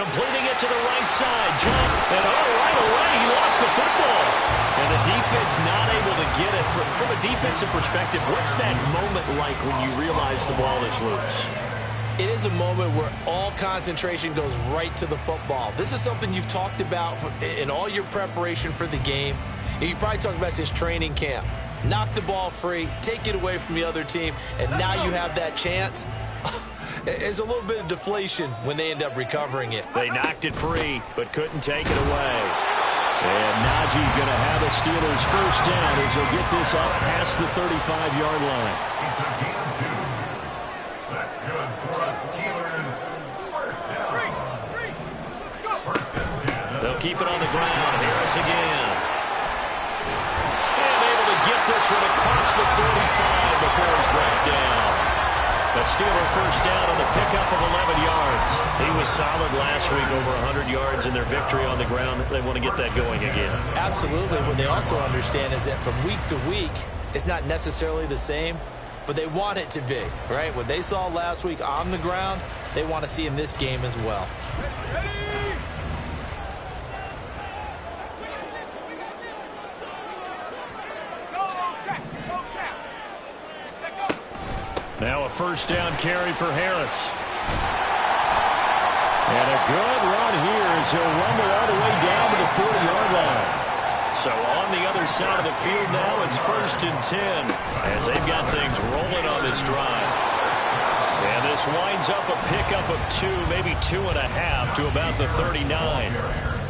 Completing it to the right side. Jump. And right away, he lost the football. And the defense not able to get it. From a defensive perspective, what's that moment like when you realize the ball is loose? It is a moment where all concentration goes right to the football. This is something you've talked about in all your preparation for the game. And you probably talked about this training camp. Knock the ball free, take it away from the other team, and now you have that chance. It's a little bit of deflation when they end up recovering it. They knocked it free, but couldn't take it away. And Najee going to have a Steelers first down as he'll get this up past the 35-yard line. It's a gain of 2. That's good for a Steelers first down. First and 10. They'll keep it on the ground. Harris again. And able to get this one across the 45 before he's brought down. But Steeler first down on the pickup of 11 yards. He was solid last week, over 100 yards in their victory on the ground. They want to get that going again. Absolutely. What they also understand is that from week to week, it's not necessarily the same, but they want it to be, right? What they saw last week on the ground, they want to see in this game as well. Now a first down carry for Harris. And a good run here as he'll rumble all the way down to the 40-yard line. So on the other side of the field now, it's first and 10 as they've got things rolling on this drive. And this winds up a pickup of 2, maybe 2.5 to about the 39.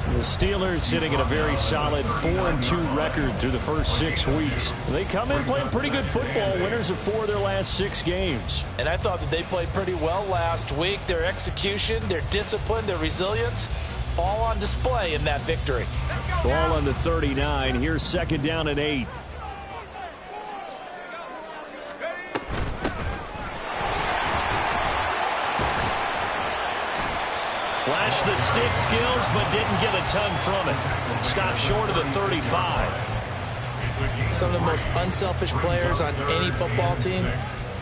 The Steelers sitting at a very solid 4-2 record through the first 6 weeks. They come in playing pretty good football, winners of 4 of their last 6 games. And I thought that they played pretty well last week. Their execution, their discipline, their resilience, all on display in that victory. Ball on the 39. Here's second down and 8. Flashed the stick skills, but didn't get a ton from it. Stopped short of the 35. Some of the most unselfish players on any football team,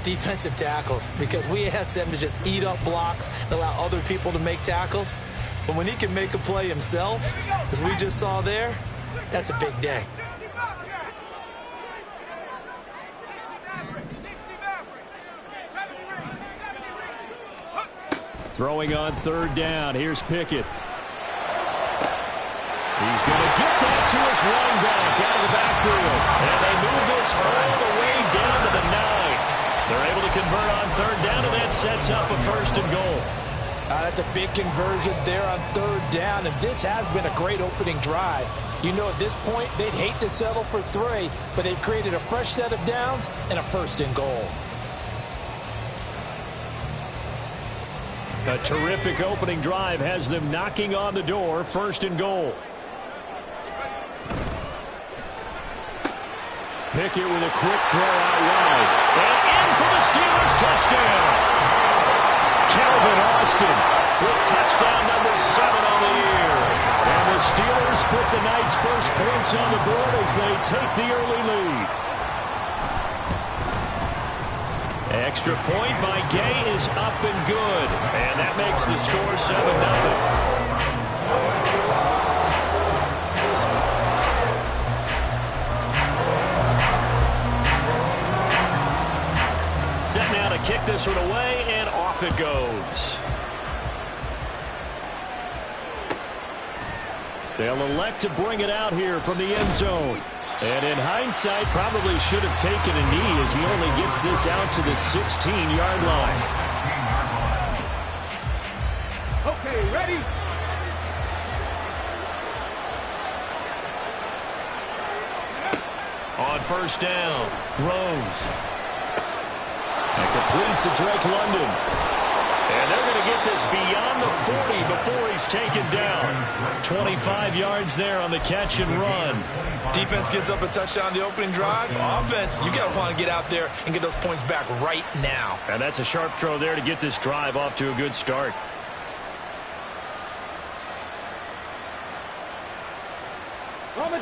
defensive tackles, because we ask them to just eat up blocks and allow other people to make tackles. But when he can make a play himself, as we just saw there, that's a big day. Throwing on third down. Here's Pickett. He's going to get that to his running back out of the backfield. And they move this all the way down to the 9. They're able to convert on third down, and that sets up a first and goal. That's a big conversion there on third down, and this has been a great opening drive. You know, at this point, they'd hate to settle for 3, but they've created a fresh set of downs and a first and goal. A terrific opening drive has them knocking on the door, first and goal. Pickett with a quick throw out wide. And in for the Steelers touchdown. Calvin Austin with touchdown number 7 on the year. And the Steelers put the Knights' first points on the board as they take the early lead. Extra point by Gay is up and good. And that makes the score 7-0. Set now to kick this one away, and off it goes. They'll elect to bring it out here from the end zone. And in hindsight, probably should have taken a knee as he only gets this out to the 16-yard line. Okay, ready? On first down, Rose. And complete to Drake London. And they're going to get this beyond the 40 before he's taken down. 25 yards there on the catch and run. Defense gives up a touchdown the opening drive. Offense, you got to want to get out there and get those points back right now. And that's a sharp throw there to get this drive off to a good start.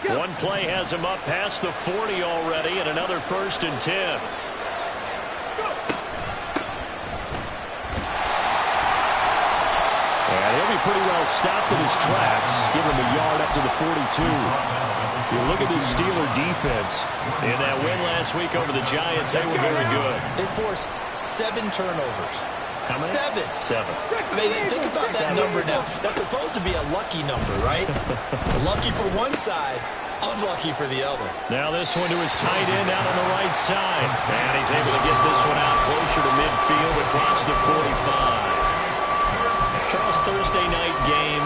One play has him up past the 40 already, and another first and 10. And he'll be pretty well stopped in his tracks, give him a yard up to the 42. You look at this Steeler defense. In that win last week over the Giants, they were very good. They forced 7 turnovers. How many? 7. I mean, think about that number now. That's supposed to be a lucky number, right? Lucky for one side, unlucky for the other. Now this one to his tight end out on the right side. And he's able to get this one out closer to midfield across the 45. Charles, Thursday night game.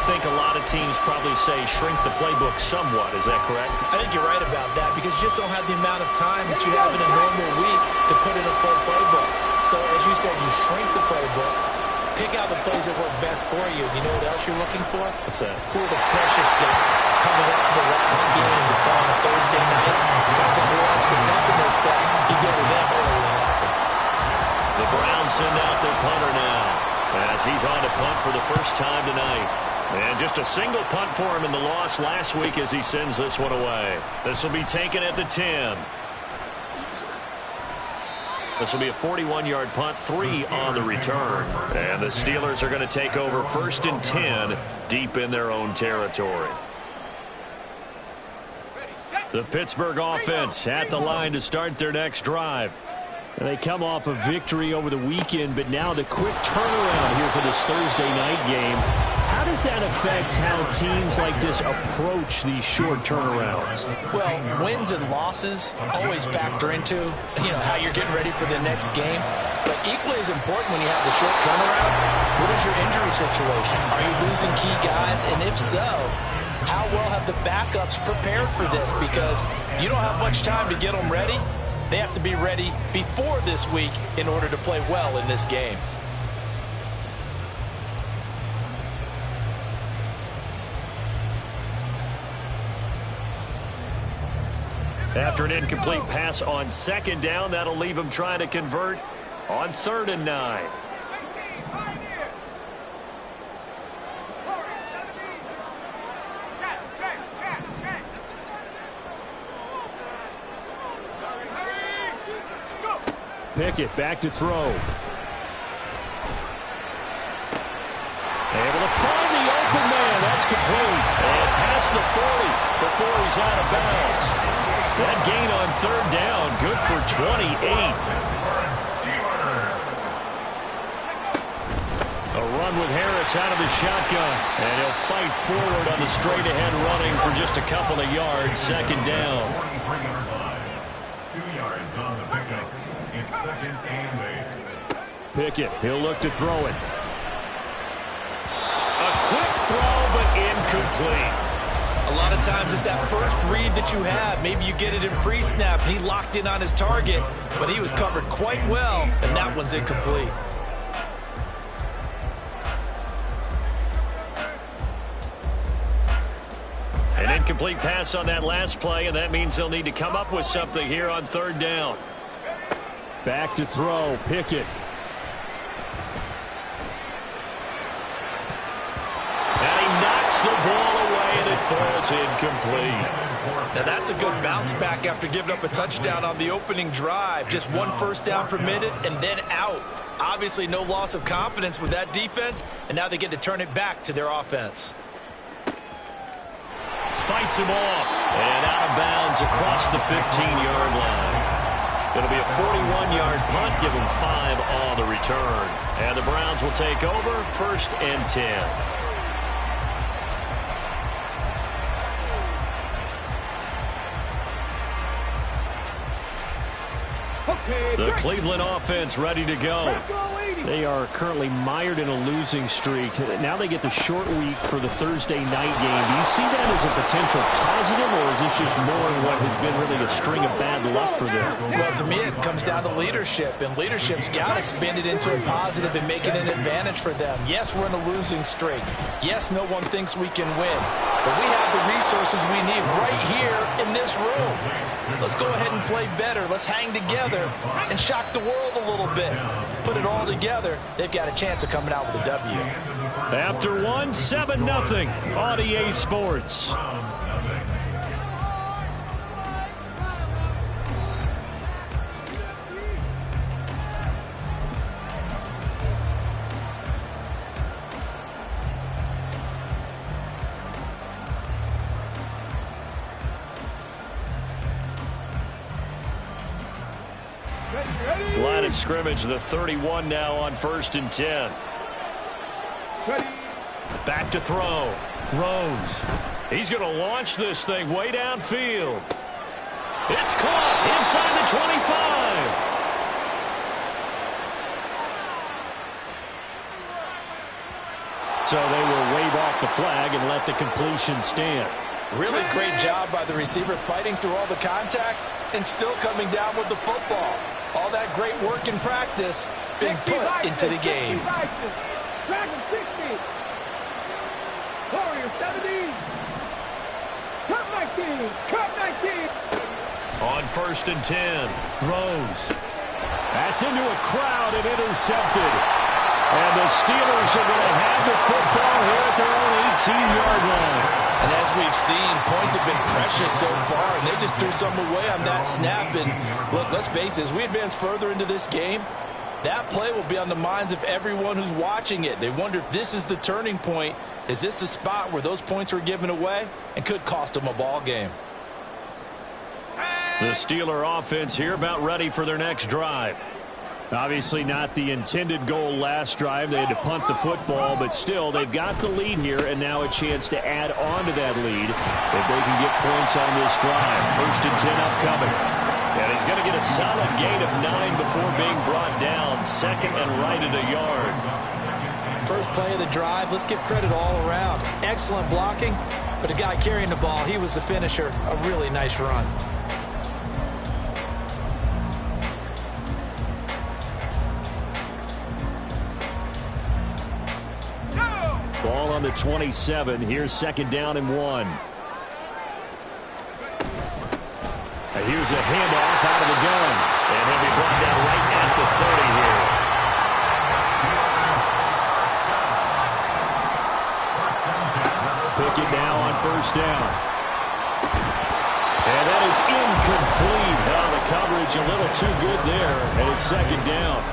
I think a lot of teams probably say shrink the playbook somewhat. Is that correct? I think you're right about that because you just don't have the amount of time that you have in a normal week to put in a full playbook. So as you said, you shrink the playbook, pick out the plays that work best for you. You know what else you're looking for? What's that? Who are the freshest guys coming up for the last game to play on a Thursday night? Guys that will watch the pep in their step. You go to them early and often. The Browns send out their punter now as he's on to punt for the first time tonight. And just a single punt for him in the loss last week as he sends this one away. This will be taken at the 10. This will be a 41-yard punt, 3 on the return. And the Steelers are going to take over 1st and 10 deep in their own territory. The Pittsburgh offense at the line to start their next drive. And they come off a victory over the weekend, but now the quick turnaround here for this Thursday night game. How does that affect how teams like this approach these short turnarounds? Well, wins and losses always factor into, how you're getting ready for the next game. But equally as important when you have the short turnaround, what is your injury situation? Are you losing key guys? And if so, how well have the backups prepared for this? Because you don't have much time to get them ready. They have to be ready before this week in order to play well in this game. After an incomplete pass on 2nd down, that'll leave him trying to convert on 3rd and 9. Pickett back to throw. Able to find the open man. That's complete. And past the 40 before he's out of bounds. That gain on 3rd down, good for 28. A run with Harris out of the shotgun. And he'll fight forward on the straight-ahead running for just a couple of yards. 2nd down. 2 yards on the pickup. It's 2nd and 8. Pickett, he'll look to throw it. A quick throw, but incomplete. A lot of times it's that first read that you have. Maybe you get it in pre-snap. He locked in on his target, but he was covered quite well, and that one's incomplete. An incomplete pass on that last play, and that means they'll need to come up with something here on 3rd down. Back to throw, Pickett. And he knocks the ball away, and it falls incomplete. Now that's a good bounce back after giving up a touchdown on the opening drive. Just 1 first down permitted and then out. Obviously no loss of confidence with that defense, and now they get to turn it back to their offense. Fights him off, and out of bounds across the 15-yard line. It'll be a 41-yard punt, give him 5 on the return. And the Browns will take over 1st and 10. The Cleveland offense ready to go. They are currently mired in a losing streak. Now they get the short week for the Thursday night game. Do you see that as a potential positive, or is this just more in what has been really a string of bad luck for them? Well, to me, it comes down to leadership, and leadership's got to spin it into a positive and make it an advantage for them. Yes, we're in a losing streak. Yes, no one thinks we can win, but we have the resources we need right here in this room. Let's go ahead and play better. Let's hang together and shock the world a little bit. Put it all together, they've got a chance of coming out with a W. After one, 7-0 on EA Sports. Line of scrimmage, the 31 now on 1st and 10. Back to throw. Rose. He's going to launch this thing way downfield. It's caught inside the 25. So they will wave off the flag and let the completion stand. Really great job by the receiver fighting through all the contact and still coming down with the football. All that great work in practice being put into the game. Dragon 60. Warrior 70. Cut 19. Cut 19. On 1st and 10, Rose. That's into a crowd and intercepted. And the Steelers are going to have the football here at their own 18-yard line. And as we've seen, points have been precious so far, and they just threw some away on that snap. And look, let's face it, as we advance further into this game, that play will be on the minds of everyone who's watching it. They wonder if this is the turning point. Is this the spot where those points were given away and could cost them a ball game? The Steeler offense here about ready for their next drive. Obviously not the intended goal last drive. They had to punt the football, but still they've got the lead here and now a chance to add on to that lead if they can get points on this drive. 1st and 10 upcoming. And he's going to get a solid gain of 9 before being brought down. 2nd and right at a yard. First play of the drive, let's give credit all around. Excellent blocking, but the guy carrying the ball, he was the finisher. A really nice run. Ball on the 27. Here's 2nd down and 1. And here's a handoff out of the gun. And he'll be brought down right at the 30 here. Pickett now on 1st down. And that is incomplete. The coverage a little too good there. And it's 2nd down.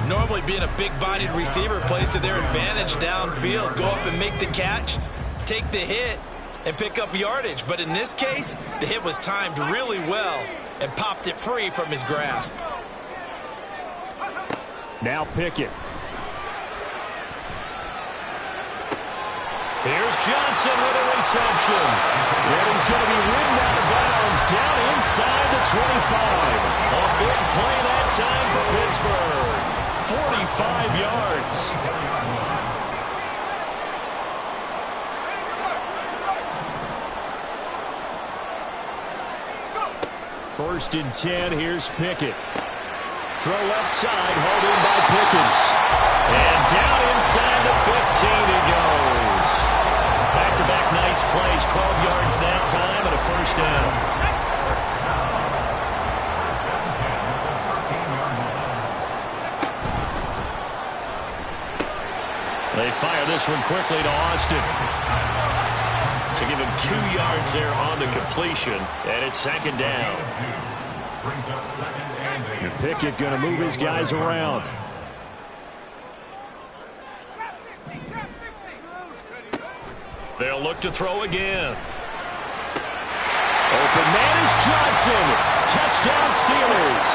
Normally being a big-bodied receiver plays to their advantage downfield. Go up and make the catch, take the hit, and pick up yardage. But in this case, the hit was timed really well and popped it free from his grasp. Now Pickett. Here's Johnson with a reception. And he's going to be ridden out of bounds down inside the 25. A big play that time for Pittsburgh. 45 yards. First and 10, here's Pickett. Throw left side, hauled in by Pickens. And down inside the 15 he goes. Back-to-back nice plays, 12 yards that time and a 1st down. They fire this one quickly to Austin. So give him 2 yards there on the completion, and it's 2nd down. And Pickett going to move his guys around. They'll look to throw again. Open man is Johnson. Touchdown Steelers.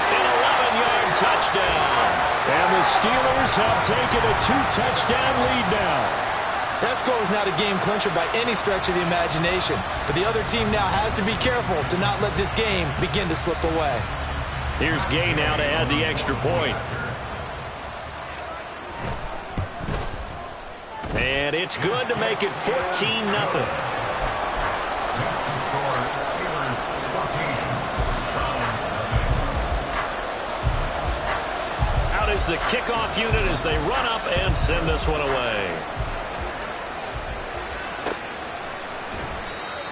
An 11-yard touchdown. And the Steelers have taken a 2-touchdown lead now. That score is not a game clincher by any stretch of the imagination. But the other team now has to be careful to not let this game begin to slip away. Here's Gay now to add the extra point. And it's good to make it 14-0. Out is the kickoff unit as they run up and send this one away.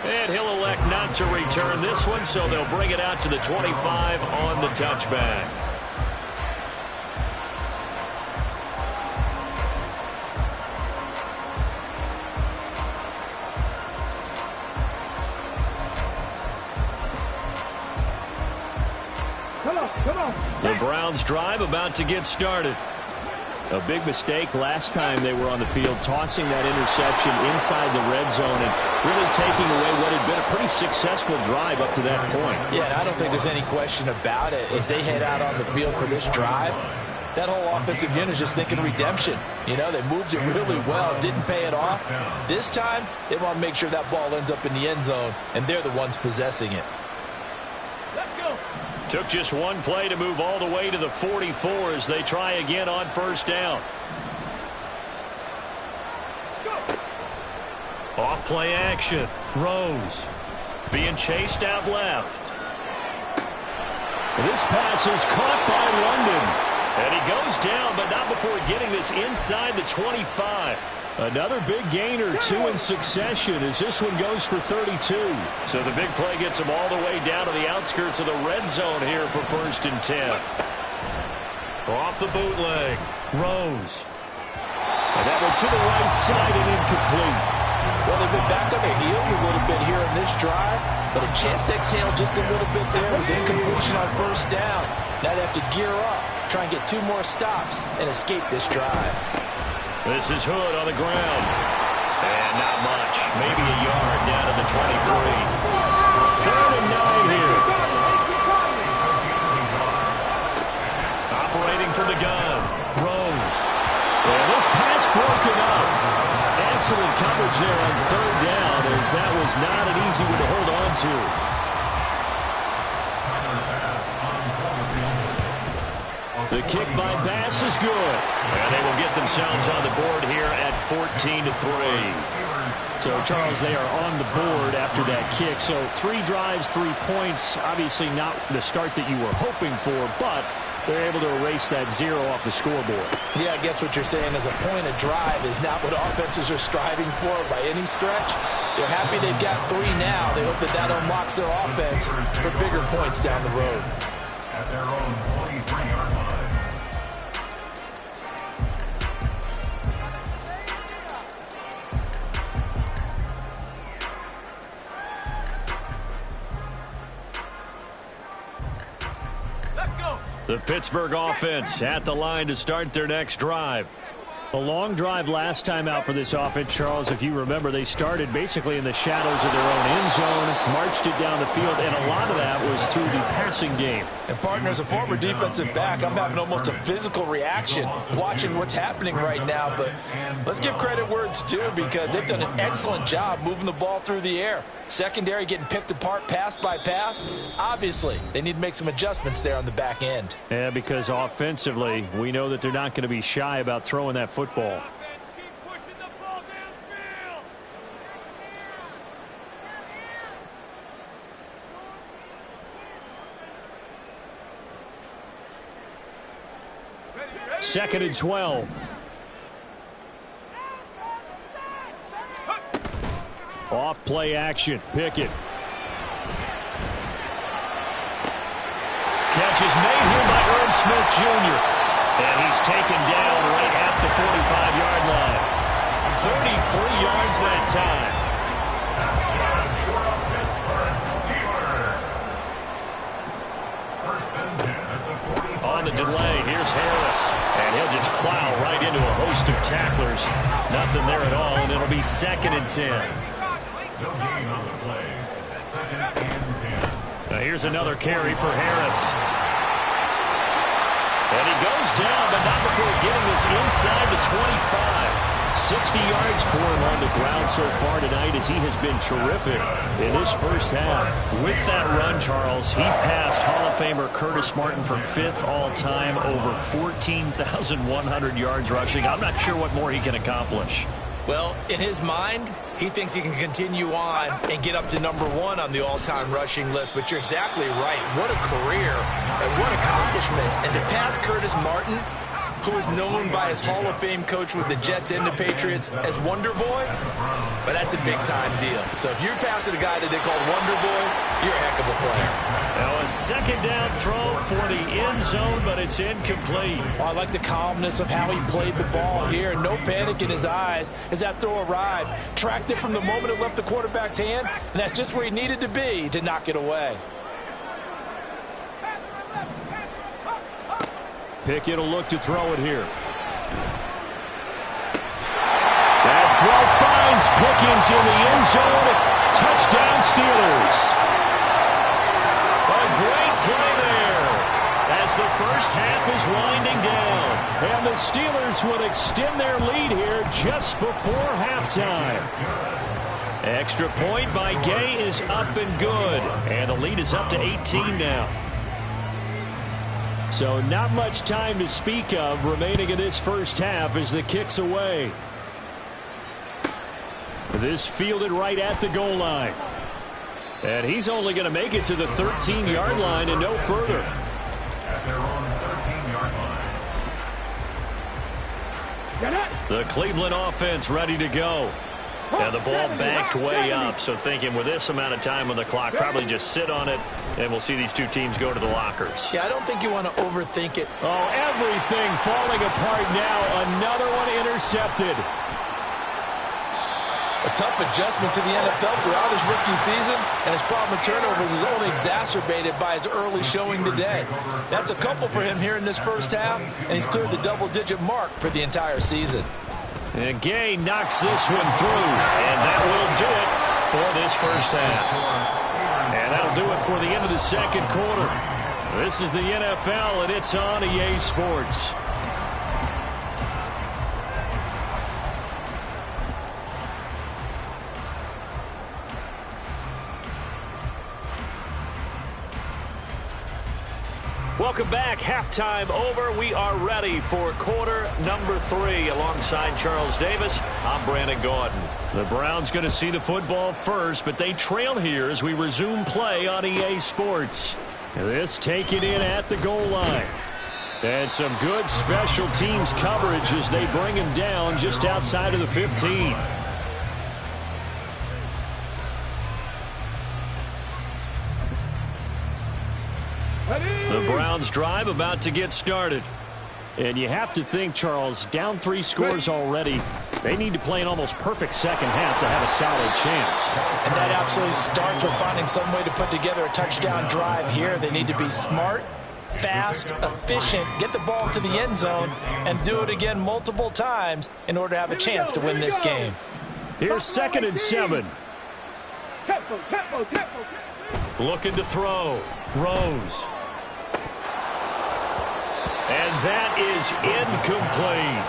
And he'll elect not to return this one, so they'll bring it out to the 25 on the touchback. Come on. The Browns drive about to get started. A big mistake last time they were on the field, tossing that interception inside the red zone and really taking away what had been a pretty successful drive up to that point. Yeah, and I don't think there's any question about it. As they head out on the field for this drive, that whole offensive unit is just thinking redemption. You know, they moved it really well, didn't pay it off. This time, they want to make sure that ball ends up in the end zone, and they're the ones possessing it. Took just one play to move all the way to the 44 as they try again on first down. Off play action. Rose being chased out left. This pass is caught by London. And he goes down, but not before getting this inside the 25. Another big gain or two in succession as this one goes for 32. So the big play gets him all the way down to the outskirts of the red zone here for 1st and 10. Off the bootleg. Rose. And that one to the right side and incomplete. Well, they've been back on their heels a little bit here in this drive, but a chance to exhale just a little bit there with incompletion on first down. Now they have to gear up, try and get 2 more stops, and escape this drive. This is Hood on the ground. And not much. Maybe a yard down to the 23. 3rd and 9 here. Operating from the gun. Rose. And this pass broken up. Excellent coverage there on 3rd down as that was not an easy one to hold on to. The kick by Bass is good. And they will get themselves on the board here at 14-3. So, Charles, they are on the board after that kick. So 3 drives, 3 points. Obviously not the start that you were hoping for, but they're able to erase that 0 off the scoreboard. Yeah, I guess what you're saying is a point of drive is not what offenses are striving for by any stretch. They're happy they've got 3 now. They hope that that unlocks their offense for bigger points down the road. At their own 43-yard line. The Pittsburgh offense at the line to start their next drive. A long drive last time out for this offense, Charles. If you remember, they started basically in the shadows of their own end zone, marched it down the field, and a lot of that was through the passing game. And, partner, as a former defensive back, I'm having almost a physical reaction watching what's happening right now. But let's give credit where it's due because they've done an excellent job moving the ball through the air. Secondary getting picked apart pass by pass. Obviously, they need to make some adjustments there on the back end. Yeah, because offensively, we know that they're not going to be shy about throwing that football. Second and 12. Off play action. Pickett. Catch is made here by Irv Smith Jr. And he's taken down right at the 45-yard line. 33 yards that time. On the delay, here's Harris. And he'll just plow right into a host of tacklers. Nothing there at all, and it'll be 2nd and 10. Now here's another carry for Harris. And he goes down, but not before getting this inside the 25. 60 yards for him on the ground so far tonight as he has been terrific in this first half. With that run, Charles, he passed Hall of Famer Curtis Martin for 5th all-time, over 14,100 yards rushing. I'm not sure what more he can accomplish. Well, in his mind, he thinks he can continue on and get up to number 1 on the all-time rushing list. But you're exactly right. What a career and what accomplishments. And to pass Curtis Martin, who is known by his Hall of Fame coach with the Jets and the Patriots as Wonder Boy, but that's a big-time deal. So if you're passing a guy that they call Wonder Boy, you're a heck of a player. Now a second down throw for the end zone, but it's incomplete. Well, I like the calmness of how he played the ball here. No panic in his eyes as that throw arrived. Tracked it from the moment it left the quarterback's hand, and that's just where he needed to be to knock it away. Pickett will look to throw it here. finds Pickens in the end zone. Touchdown, Steelers. A great play there as the first half is winding down. And the Steelers would extend their lead here just before halftime. Extra point by Gay is up and good. And the lead is up to 18 now. So not much time to speak of remaining in this first half as the kick's away. This fielded right at the goal line. And he's only going to make it to the 13-yard line and no further. At their own 13-yard line. The Cleveland offense ready to go. And the ball backed way up. So thinking with this amount of time on the clock, probably just sit on it, and we'll see these two teams go to the lockers. Yeah, I don't think you want to overthink it. Oh, everything falling apart now. Another one intercepted. A tough adjustment to the NFL throughout his rookie season, and his problem with turnovers is only exacerbated by his early showing today. That's a couple for him here in this first half, and he's cleared the double-digit mark for the entire season. And Gay knocks this one through, and that will do it for this first half. And that'll do it for the end of the second quarter. This is the NFL, and it's on EA Sports. Welcome back. Halftime over. We are ready for quarter number 3. Alongside Charles Davis, I'm Brandon Gordon. The Browns going to see the football first, but they trail here as we resume play on EA Sports. This taken in at the goal line. And some good special teams coverage as they bring him down just outside of the 15. The Browns drive about to get started. And you have to think, Charles, down 3 scores already. They need to play an almost perfect second half to have a solid chance. And that absolutely starts with finding some way to put together a touchdown drive here. They need to be smart, fast, efficient, get the ball to the end zone, and do it again multiple times in order to have a chance to win this game. Here's 2nd and 7. Looking to throw. Rose. And that is incomplete.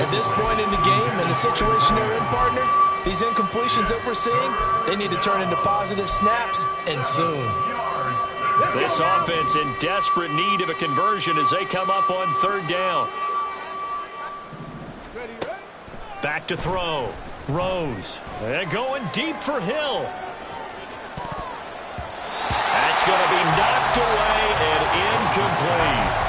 At this point in the game, in the situation they're in, partner, these incompletions that we're seeing, they need to turn into positive snaps, and soon. This offense in desperate need of a conversion as they come up on 3rd down. Back to throw. Rose. And going deep for Hill. That's going to be knocked away and incomplete.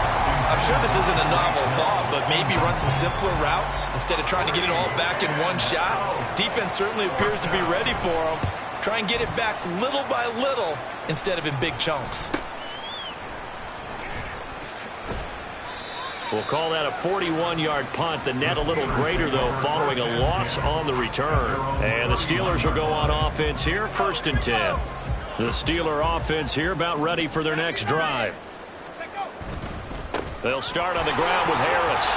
I'm sure this isn't a novel thought, but maybe run some simpler routes instead of trying to get it all back in one shot. Defense certainly appears to be ready for him. Try and get it back little by little instead of in big chunks. We'll call that a 41-yard punt. The net a little greater, though, following a loss on the return. And the Steelers will go on offense here, 1st and 10. The Steeler offense here about ready for their next drive. They'll start on the ground with Harris.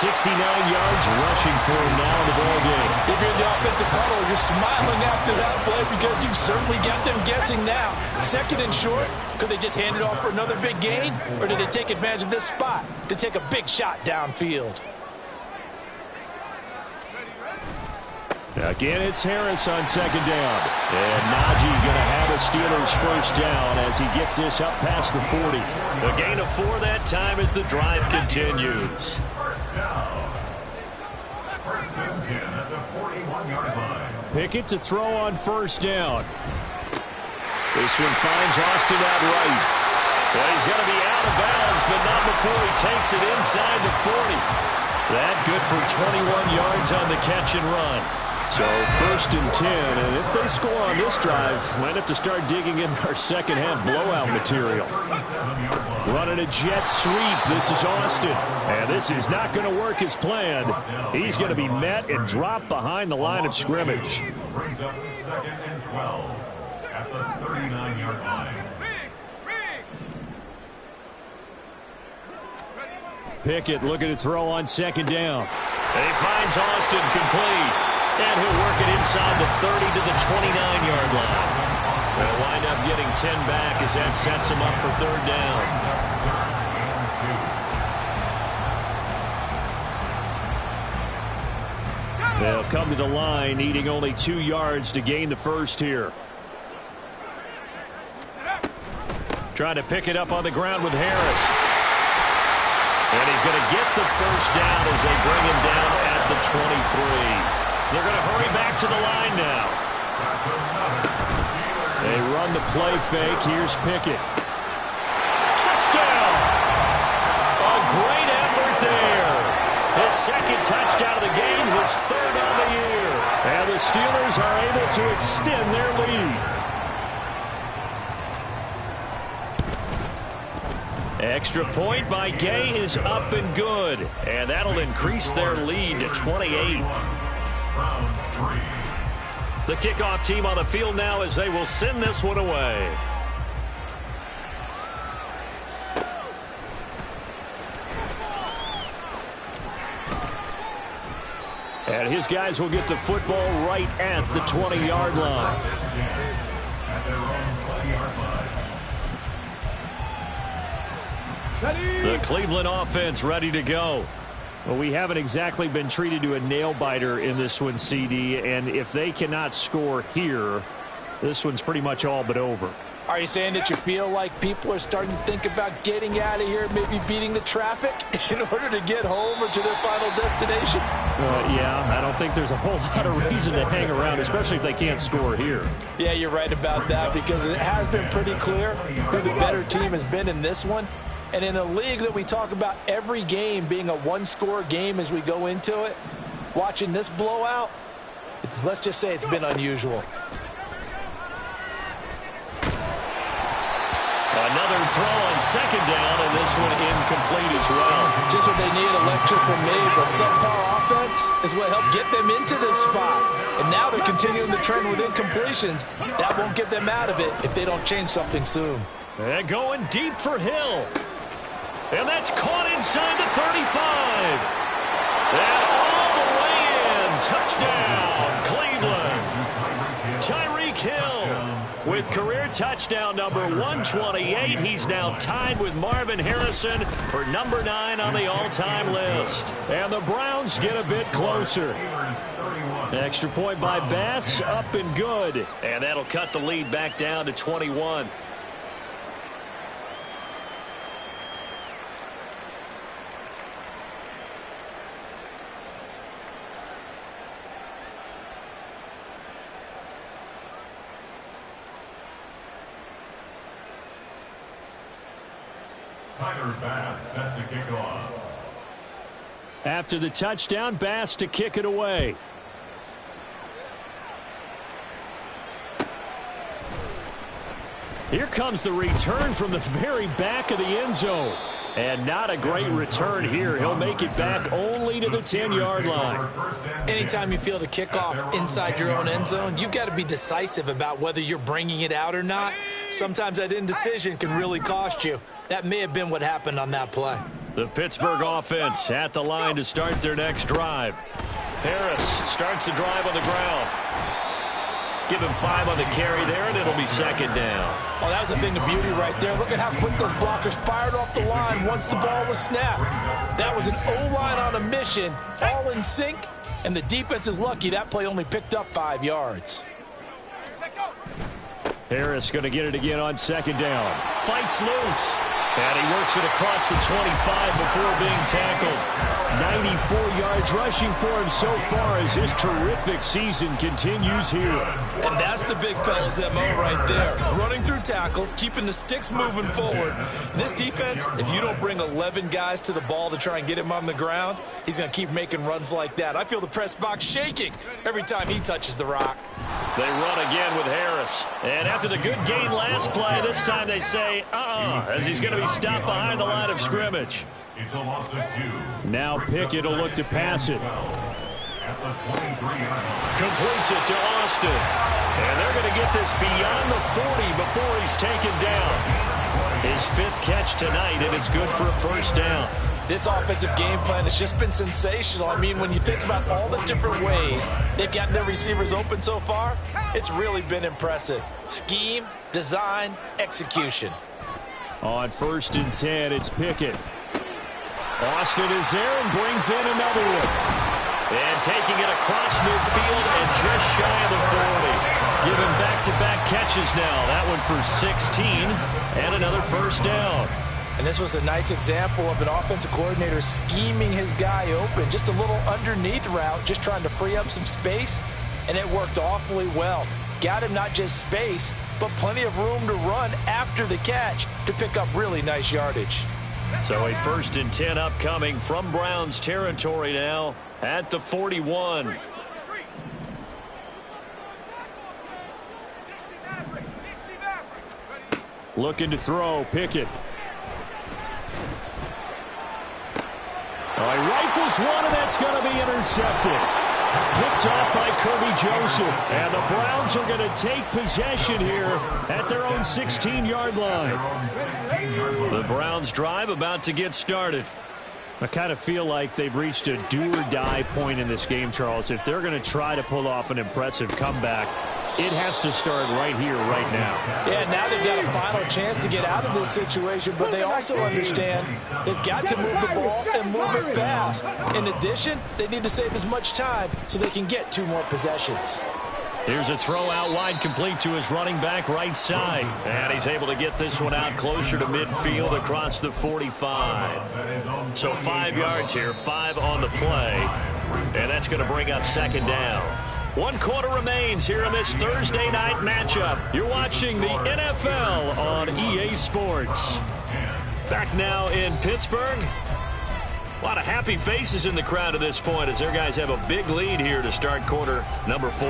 69 yards rushing for him now in the ballgame. If you're in the offensive huddle, you're smiling after that play because you've certainly got them guessing now. 2nd and short, could they just hand it off for another big gain? Or did they take advantage of this spot to take a big shot downfield? Again, it's Harris on 2nd down. And Najee going to have a Steelers first down as he gets this up past the 40. A gain of 4 that time as the drive continues. First down. 1st and 10 at the 41-yard line. Pickett to throw on 1st down. This one finds Austin out right. Well, he's going to be out of bounds, but not before he takes it inside the 40. That good for 21 yards on the catch and run. So 1st and 10, and if they score on this drive, might have to start digging in our second half blowout material. Running a jet sweep, this is Austin. And this is not going to work as planned. He's going to be met and dropped behind the line of scrimmage. Brings up 2nd and 12 at the 39-yard line. Pickett looking to throw on 2nd down. And he finds Austin complete. And he'll work it inside the 30 to the 29-yard line. They'll wind up getting 10 back as that sets him up for third down. They'll come to the line, needing only 2 yards to gain the first here. Trying to pick it up on the ground with Harris. And he's going to get the first down as they bring him down at the 23. They're going to hurry back to the line now. They run the play fake. Here's Pickett. Touchdown! A great effort there. His second touchdown of the game, his third on the year. And the Steelers are able to extend their lead. Extra point by Gay is up and good. And that'll increase their lead to 28. The kickoff team on the field now as they will send this one away. And his guys will get the football right at the 20-yard line. The Cleveland offense ready to go. Well, we haven't exactly been treated to a nail-biter in this one, CD, and if they cannot score here, this one's pretty much all but over. Are you saying that you feel like people are starting to think about getting out of here, maybe beating the traffic in order to get home or to their final destination? Yeah, I don't think there's a whole lot of reason to hang around, especially if they can't score here. Yeah, you're right about that because it has been pretty clear who the better team has been in this one. And in a league that we talk about every game being a one-score game as we go into it, watching this blowout, let's just say it's been unusual. Another throw on second down, and this one incomplete as well. Just what they need, a lecture from me. The subpar offense is what helped get them into this spot. And now they're continuing the trend with incompletions. That won't get them out of it if they don't change something soon. And going deep for Hill. And that's caught inside the 35. And all the way in. Touchdown, Cleveland. Tyreek Hill with career touchdown number 128. He's now tied with Marvin Harrison for number 9 on the all-time list. And the Browns get a bit closer. Extra point by Bass, up and good. And that'll cut the lead back down to 21. Bass set to kick off. After the touchdown, Bass to kick it away. Here comes the return from the very back of the end zone. And not a great return here. He'll make it back only to the 10-yard line. Anytime you feel the kickoff inside your own end zone, you've got to be decisive about whether you're bringing it out or not. Sometimes that indecision can really cost you. That may have been what happened on that play. The Pittsburgh offense at the line to start their next drive. Harris starts the drive on the ground. Give him 5 on the carry there, and it'll be second down. Oh, that was a thing of beauty right there. Look at how quick those blockers fired off the line once the ball was snapped. That was an O-line on a mission, all in sync, and the defense is lucky that play only picked up 5 yards. Harris going to get it again on second down. Fights loose. And he works it across the 25 before being tackled. 94 yards rushing for him so far as his terrific season continues here. And that's the big fella's MO right there. Running through tackles, keeping the sticks moving forward. This defense, if you don't bring 11 guys to the ball to try and get him on the ground, he's going to keep making runs like that. I feel the press box shaking every time he touches the rock. They run again with Harris. And after the good gain last play, this time they say, as he's going to be stopped behind the line of scrimmage. It's a loss of 2. Now Pickett will look to pass it. At the 23-yard line. Completes it to Austin. And they're going to get this beyond the 40 before he's taken down. His 5th catch tonight, and it's good for a first down. This offensive game plan has just been sensational. I mean, when you think about all the different ways they've gotten their receivers open so far, it's really been impressive. Scheme, design, execution. On 1st and 10, it's Pickett. Austin is there and brings in another one. And taking it across midfield and just shy of the 40. Given back-to-back catches now. That one for 16 and another first down. And this was a nice example of an offensive coordinator scheming his guy open. Just a little underneath route, just trying to free up some space, and it worked awfully well. Got him not just space, but plenty of room to run after the catch to pick up really nice yardage. So a 1st and 10 upcoming from Browns territory now at the 41. Looking to throw, Pickett. All right, rifles one, and that's going to be intercepted. Picked off by Kirby Joseph. And the Browns are going to take possession here at their own 16-yard line. The Browns drive about to get started. I kind of feel like they've reached a do-or-die point in this game, Charles. If they're going to try to pull off an impressive comeback, it has to start right here, right now. Yeah, now they've got a final chance to get out of this situation, but they also understand they've got to move the ball and move it fast. In addition, they need to save as much time so they can get 2 more possessions. Here's a throw out wide, complete to his running back right side. And he's able to get this one out closer to midfield across the 45. So 5 yards here, 5 on the play. And that's going to bring up 2nd down. 1 quarter remains here in this Thursday night matchup. You're watching the NFL on EA Sports. Back now in Pittsburgh. A lot of happy faces in the crowd at this point as their guys have a big lead here to start quarter number 4.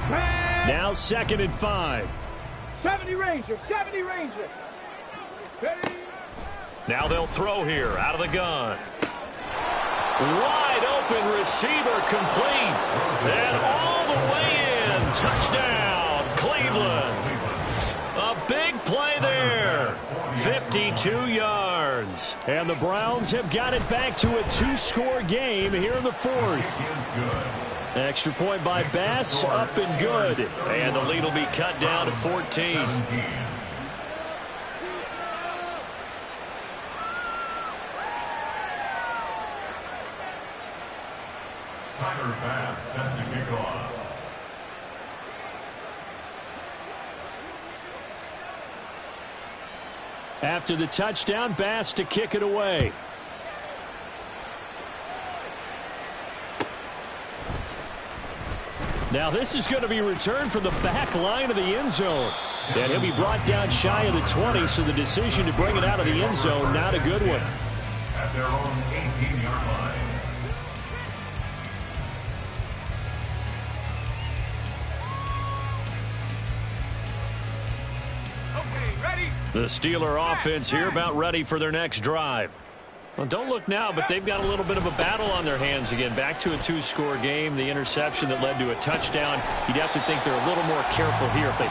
Now 2nd and 5. 70 Ranger, 70 Ranger. Ready? Now they'll throw here out of the gun. Wide open receiver complete. And all the way in. Touchdown, Cleveland. A big play there. 52 yards. And the Browns have got it back to a 2-score game here in the 4th. Extra point by Bass, up and good. And the lead will be cut down to 14. Tyler Bass set to kick off. After the touchdown, Bass to kick it away. Now this is going to be returned from the back line of the end zone. And he'll be brought down shy of the 20, so the decision to bring it out of the end zone, not a good one. At their own 18-yard line. The Steeler offense here about ready for their next drive. Well, don't look now, but they've got a little bit of a battle on their hands again. Back to a 2-score game. The interception that led to a touchdown. You'd have to think they're a little more careful here if they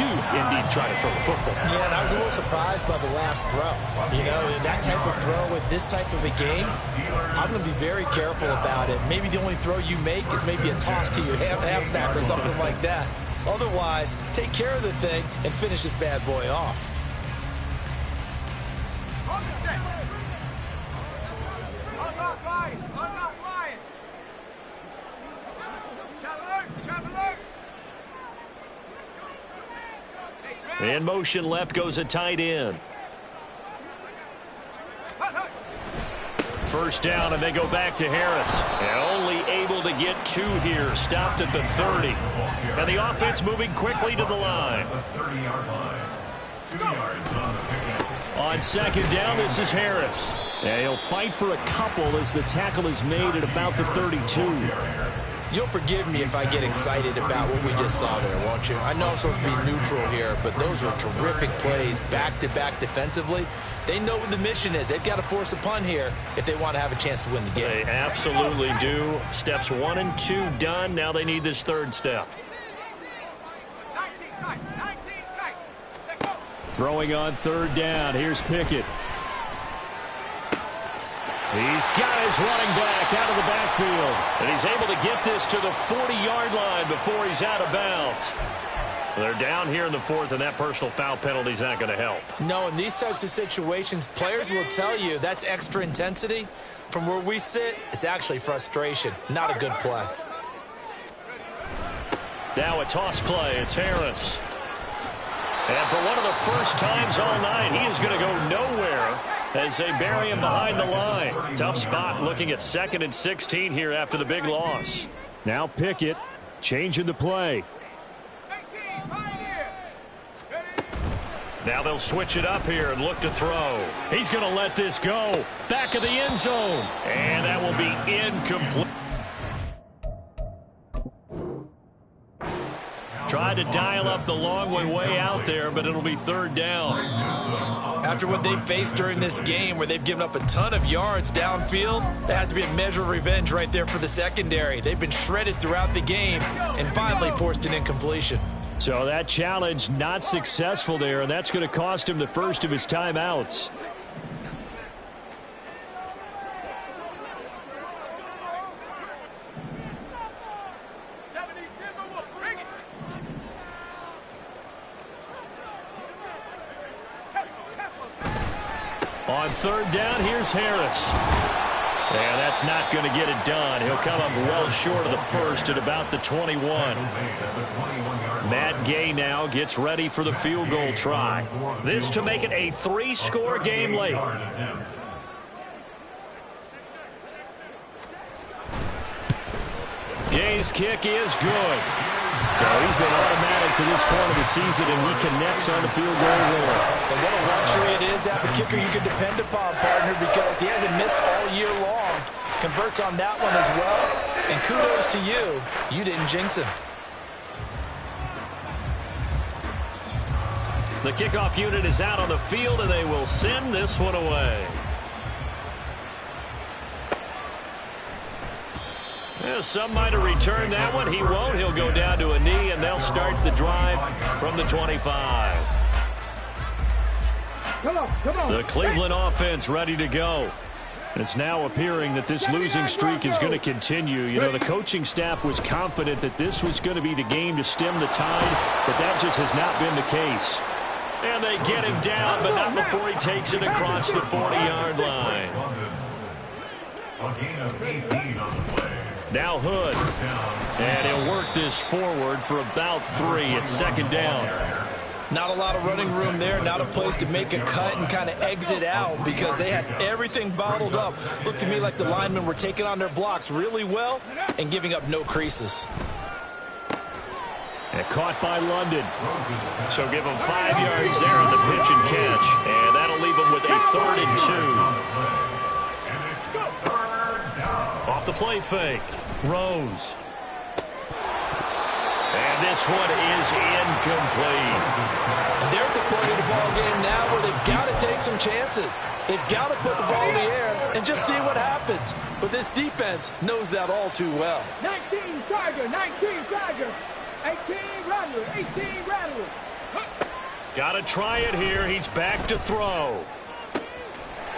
do indeed try to throw the football. Yeah, and I was a little surprised by the last throw. You know, that type of throw with this type of a game, I'm going to be very careful about it. Maybe the only throw you make is maybe a toss to your halfback or something like that. Otherwise, take care of the thing and finish this bad boy off. In motion left goes a tight end. First down, and they go back to Harris. And only able to get 2 here. Stopped at the 30. And the offense moving quickly to the line. On 2nd down, this is Harris. And he'll fight for a couple as the tackle is made at about the 32. You'll forgive me if I get excited about what we just saw there, won't you? I know I'm supposed to be neutral here, but those were terrific plays back-to-back defensively. They know what the mission is. They've got to force a punt here if they want to have a chance to win the game. They absolutely do. Steps 1 and 2 done. Now they need this 3rd step. 19 tight. Throwing on 3rd down. Here's Pickett. He's got his running back out of the backfield. And he's able to get this to the 40-yard line before he's out of bounds. They're down here in the fourth, and that personal foul penalty is not going to help. No, in these types of situations, players will tell you that's extra intensity. From where we sit, it's actually frustration, not a good play. Now a toss play. It's Harris. And for one of the first times all night, he is going to go nowhere as they bury him behind the line. Tough spot looking at 2nd and 16 here after the big loss. Now Pickett changing the play. Now they'll switch it up here and look to throw. He's going to let this go. Back of the end zone. And that will be incomplete. Tried to dial up the long way out there, but it'll be 3rd down. After what they've faced during this game where they've given up a ton of yards downfield, that has to be a measure of revenge right there for the secondary. They've been shredded throughout the game and finally forced an incompletion. So that challenge not successful there, and that's going to cost him the first of his timeouts. On 3rd down, here's Harris. And that's not going to get it done. He'll come up well short of the first at about the 21. Matt Gay now gets ready for the field goal try. This to make it a 3-score game late. Gay's kick is good. So he's been automatic to this point of the season, and he connects on the field goal roll. And what a luxury it is to have a kicker you can depend upon, partner, because he hasn't missed all year long. Converts on that one as well. And kudos to you. You didn't jinx him. The kickoff unit is out on the field, and they will send this one away. Yeah, some might have returned that one. He won't. He'll go down to a knee, and they'll start the drive from the 25. Come on. The Cleveland offense ready to go. It's now appearing that this losing streak is going to continue. You know, the coaching staff was confident that this was going to be the game to stem the tide, but that just has not been the case. And they get him down, but not before he takes it across the 40-yard line. A gain of 18 on the play. Now Hood. And he'll work this forward for about 3 at 2nd down. Not a lot of running room there, not a place to make a cut and kind of exit out because they had everything bottled up. Looked to me like the linemen were taking on their blocks really well and giving up no creases. And caught by London. So give him 5 yards there on the pitch and catch. And that'll leave him with a 3rd and 2. Off the play fake. Rose. And this one is incomplete. And they're at the point of the ball game now where they've got to take some chances. They've got to put the ball in the air and just see what happens. But this defense knows that all too well. 19 Tiger, 19 Tiger, 18 Rattler, 18 Rattler. Got to try it here. He's back to throw.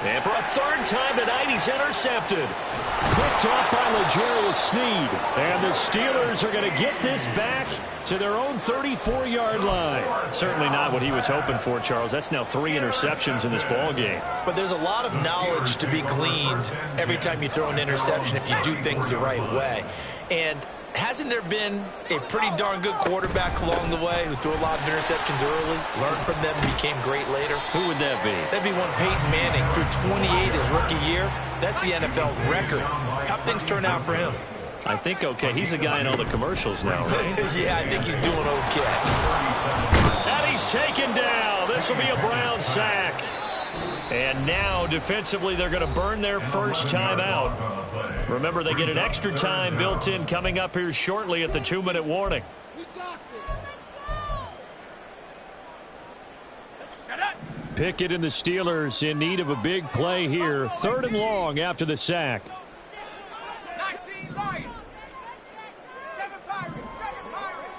And for a 3rd time tonight, he's intercepted. Picked off by L'Jarius Sneed. And the Steelers are going to get this back to their own 34-yard line. Certainly not what he was hoping for, Charles. That's now 3 interceptions in this ball game. But there's a lot of knowledge to be gleaned every time you throw an interception if you do things the right way. And hasn't there been a pretty darn good quarterback along the way who threw a lot of interceptions early, learned from them, and became great later? Who would that be? That'd be one Peyton Manning threw 28 his rookie year. That's the NFL record. How'd things turn out for him? I think okay. He's a guy in all the commercials now, right? Yeah, I think he's doing okay. And he's taken down. This will be a Brown sack. And now, defensively, they're going to burn their first time out. Remember, they get an extra time built in coming up here shortly at the 2-minute warning. Pickett and the Steelers in need of a big play here. 3rd and long after the sack. 19 Lions, 7 Pirates, 7 Pirates.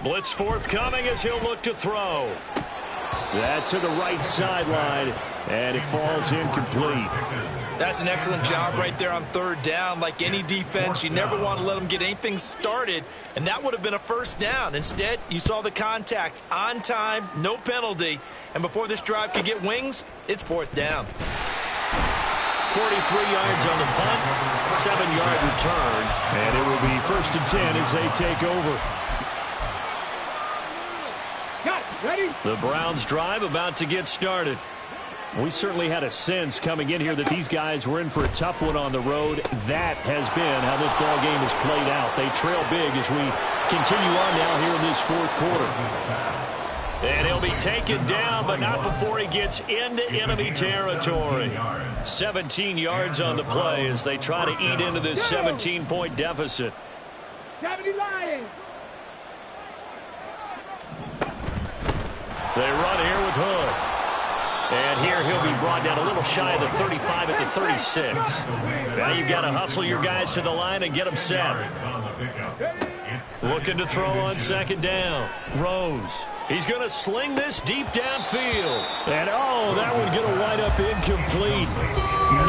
Blitz forthcoming as he'll look to throw. That's to the right sideline, and it falls incomplete. That's an excellent job right there on third down. Like any defense, you never want to let them get anything started, and that would have been a first down. Instead, you saw the contact on time, no penalty, and before this drive could get wings, it's fourth down. 43 yards on the punt, 7-yard return, and it will be 1st and 10 as they take over. Ready? The Browns drive about to get started. We certainly had a sense coming in here that these guys were in for a tough one on the road. That has been how this ball game has played out. They trail big as we continue on now here in this 4th quarter. And he'll be taken down, but not before he gets into enemy territory. 17 yards on the play as they try to eat into this 17-point deficit. 70 Lions. They run here with Hood. And here he'll be brought down a little shy of the 35 at the 36. Now you've got to hustle your guys to the line and get them set. Looking to throw on 2nd down. Rose. He's going to sling this deep downfield. And, oh, that one's going to wind up incomplete.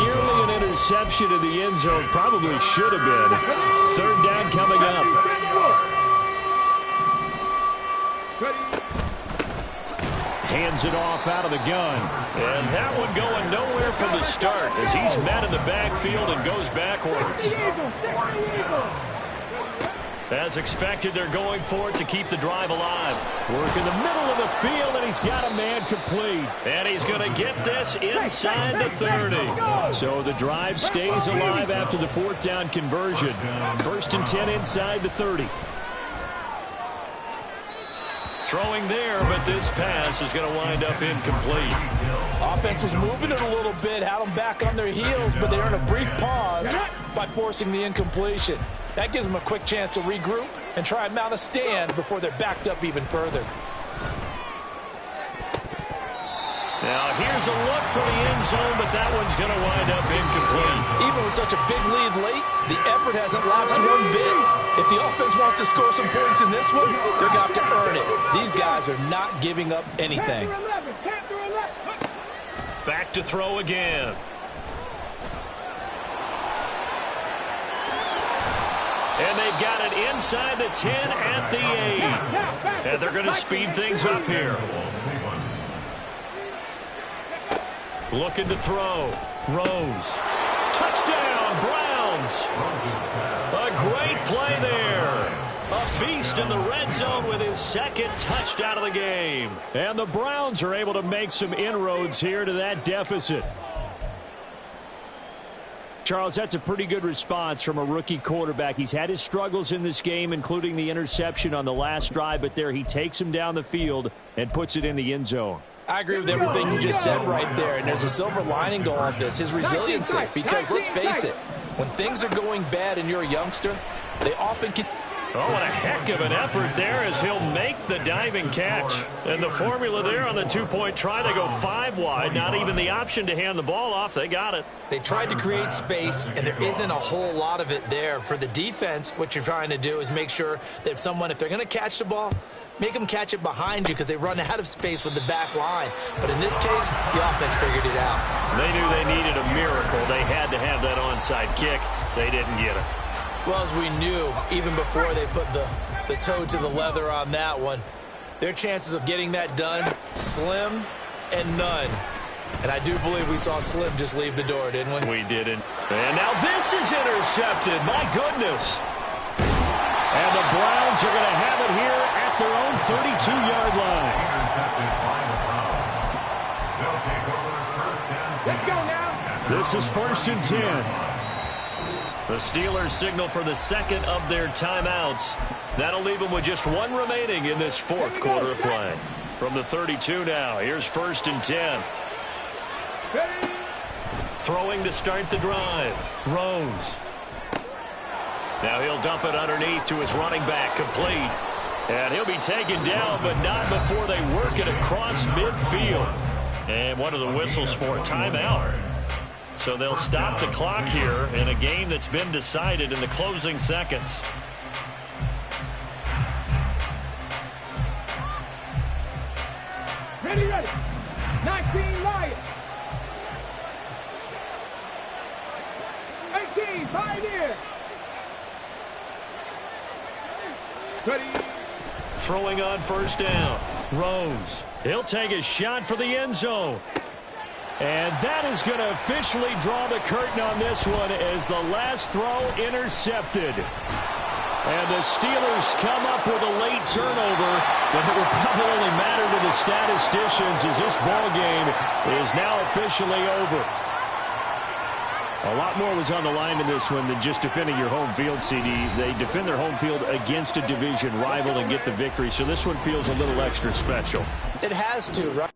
Nearly an interception in the end zone. Probably should have been. 3rd down coming up. Hands it off out of the gun. And that one going nowhere from the start as he's met in the backfield and goes backwards. As expected, they're going for it to keep the drive alive. Work in the middle of the field, and he's got a man complete. And he's going to get this inside the 30. So the drive stays alive after the 4th down conversion. 1st and 10 inside the 30. Throwing there, but this pass is going to wind up incomplete. Offense was moving it a little bit, had them back on their heels, but they earned a brief pause by forcing the incompletion. That gives them a quick chance to regroup and try and mount a stand before they're backed up even further. Now here's a look for the end zone, but that one's going to wind up incomplete. Even with such a big lead late, the effort hasn't lapsed one bit. If the offense wants to score some points in this one, they're going to have to earn it. These guys are not giving up anything. Back to throw again. And they've got it inside the 10 at the 8. And they're going to speed things up here. Looking to throw. Rose. Touchdown, Browns. A great play there. A beast in the red zone with his 2nd touchdown of the game. And the Browns are able to make some inroads here to that deficit. Charles, that's a pretty good response from a rookie quarterback. He's had his struggles in this game, including the interception on the last drive, but there he takes him down the field and puts it in the end zone. I agree with everything you just said right there, and there's a silver lining to all of this, his resiliency, because let's face it, when things are going bad and you're a youngster, they often can... Oh, what a heck of an effort there as he'll make the diving catch. And the formula there on the 2-point try, they go 5 wide. Not even the option to hand the ball off. They got it. They tried to create space, and there isn't a whole lot of it there. For the defense, what you're trying to do is make sure that if they're going to catch the ball, make them catch it behind you because they run out of space with the back line. But in this case, the offense figured it out. They knew they needed a miracle. They had to have that onside kick. They didn't get it. Well, as we knew, even before they put the toe to the leather on that one, their chances of getting that done, slim and none. And I do believe we saw Slim just leave the door, didn't we? We didn't. And now this is intercepted. My goodness. And the Browns are going to have it here at their own 32-yard line. Let's go now. This is 1st and 10. The Steelers signal for the 2nd of their timeouts. That'll leave them with just 1 remaining in this 4th quarter of play. From the 32 now, here's 1st and 10. Throwing to start the drive. Rose. Now he'll dump it underneath to his running back, complete. And he'll be taken down, but not before they work it across midfield. And what are the whistles for? Timeout. So they'll stop the clock here in a game that's been decided in the closing seconds. Ready, ready. 19, Lions. 18, Pioneer. Ready. Throwing on first down. Rose. He'll take a shot for the end zone. And that is going to officially draw the curtain on this one as the last throw intercepted. And the Steelers come up with a late turnover, but it will probably only matter to the statisticians as this ball game is now officially over. A lot more was on the line in this one than just defending your home field, CD. They defend their home field against a division rival and get the victory, so this one feels a little extra special. It has to, right?